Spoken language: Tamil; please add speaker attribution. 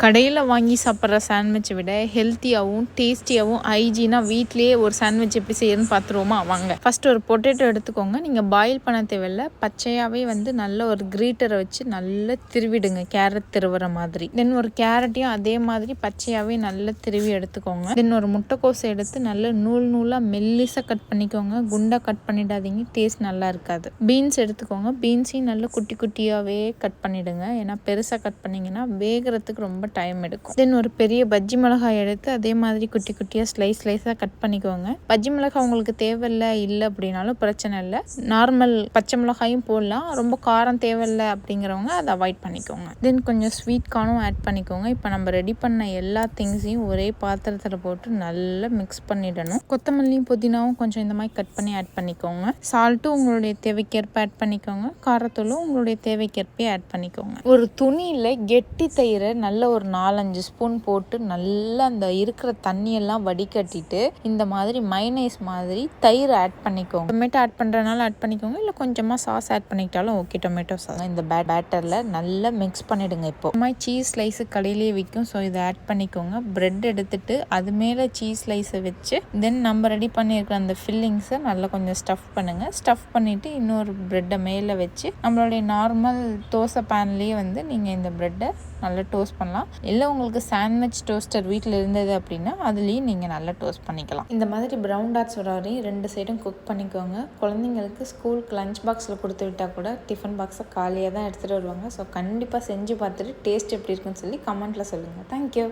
Speaker 1: கடையில் வாங்கி சாப்பிட்ற சாண்ட்விட்சை விட ஹெல்த்தியாகவும் டேஸ்டியாகவும் ஹைஜீனாக வீட்லேயே ஒரு சாண்ட்விச் எப்படி செய்யணும்னு பார்த்துருவோமா வாங்க. ஃபஸ்ட்டு ஒரு பொட்டேட்டோ எடுத்துக்கோங்க. நீங்கள் பாயில் பண்ண தேவையில்ல, பச்சையாகவே நல்ல ஒரு கிரீட்டரை வச்சு நல்லா திருவிடுங்க, கேரட் திருவுற மாதிரி. தென் ஒரு கேரட்டையும் அதே மாதிரி பச்சையாகவே நல்லா திருவி எடுத்துக்கோங்க. தென் ஒரு முட்டைக்கோசை எடுத்து நல்ல நூல் நூலாக மெல்லிசாக கட் பண்ணிக்கோங்க. குண்டாக கட் பண்ணிடாதீங்க, டேஸ்ட் நல்லா இருக்காது. பீன்ஸ் எடுத்துக்கோங்க. பீன்ஸையும் நல்லா குட்டி குட்டியாகவே கட் பண்ணிவிடுங்க. ஏன்னா பெருசாக கட் பண்ணிங்கன்னா வேகிறதுக்கு ரொம்ப டைம் எடுக்கும். தென் ஒரு பெரிய பஜ்ஜி மிளகாய் எடுத்து அதே மாதிரி குட்டி குட்டியாக ஸ்லைஸாக கட் பண்ணிக்கோங்க. பஜ்ஜி மிளகாய் உங்களுக்கு தேவையில்லை இல்லை அப்படின்னாலும் பிரச்சனை இல்லை, நார்மல் பச்சை மிளகாயும் போடலாம். ரொம்ப காரம் தேவையில்லை அப்படிங்கிறவங்க அதை அவாய்ட் பண்ணிக்கோங்க. தென் கொஞ்சம் ஸ்வீட் கார்னும் ஆட் பண்ணிக்கோங்க. இப்போ நம்ம ரெடி பண்ண எல்லா திங்ஸையும் ஒரே பாத்திரத்தில் போட்டு நல்லா மிக்ஸ் பண்ணிடணும். கொத்தமல்லியும் புதினாவும் கொஞ்சம் இந்த மாதிரி கட் பண்ணி ஆட் பண்ணிக்கோங்க. சால்ட்டும் உங்களுடைய தேவைக்கேற்ப ஆட் பண்ணிக்கோங்க. காரத்தூளும் உங்களுடைய தேவைக்கேற்ப ஆட் பண்ணிக்கோங்க. ஒரு துணியில் கெட்டி தயிரை நல்ல ஒரு 4-5 ஸ்பூன் போட்டு நல்லா அந்த இருக்கிற தண்ணியெல்லாம் வடிகட்டிட்டு இந்த மாதிரி மைனேஸ் மாதிரி தயிர் ஆட் பண்ணிக்கோங்க. டொமேட்டோ ஆட் பண்ணுறதுனால ஆட் பண்ணிக்கோங்க, இல்லை கொஞ்சமாக சாஸ் ஆட் பண்ணிக்கிட்டாலும் ஓகே. டொமேட்டோ சாஸ் இந்த பேட்டரில் நல்லா மிக்ஸ் பண்ணிவிடுங்க. இப்போ இந்த மாதிரி சீஸ் ஸ்லைஸு கடையிலேயே விற்கும், ஸோ இதை ஆட் பண்ணிக்கோங்க. ப்ரெட் எடுத்துட்டு அது மேலே சீஸ் ஸ்லைஸை வச்சு தென் நம்ம ரெடி பண்ணியிருக்கிற அந்த ஃபில்லிங்ஸை நல்லா கொஞ்சம் ஸ்டஃப் பண்ணுங்கள். ஸ்டஃப் பண்ணிவிட்டு இன்னொரு ப்ரெட்டை மேலே வச்சு நம்மளுடைய நார்மல் தோசை பேன்லேயே நீங்கள் இந்த ப்ரெட்டை நல்லா டோஸ்ட் பண்ணலாம். இல்லை உங்களுக்கு சாண்ட்விச் டோஸ்டர் வீட்டில் இருந்தது அப்படின்னா அதுலேயும் நீங்கள் நல்லா டோஸ்ட் பண்ணிக்கலாம். இந்த மாதிரி ப்ரௌன் டாட்ஸ் வர வரையும் 2 சைடும் குக் பண்ணிக்கோங்க. குழந்தைங்களுக்கு ஸ்கூலுக்கு லஞ்ச் பாக்ஸில் கொடுத்து விட்டால் கூட டிஃபன் பாக்ஸை காலியாக தான் எடுத்துகிட்டு வருவாங்க. ஸோ கண்டிப்பாக செஞ்சு பார்த்துட்டு டேஸ்ட் எப்படி இருக்குன்னு சொல்லி கமெண்ட்டில் சொல்லுங்கள். தேங்க்யூ.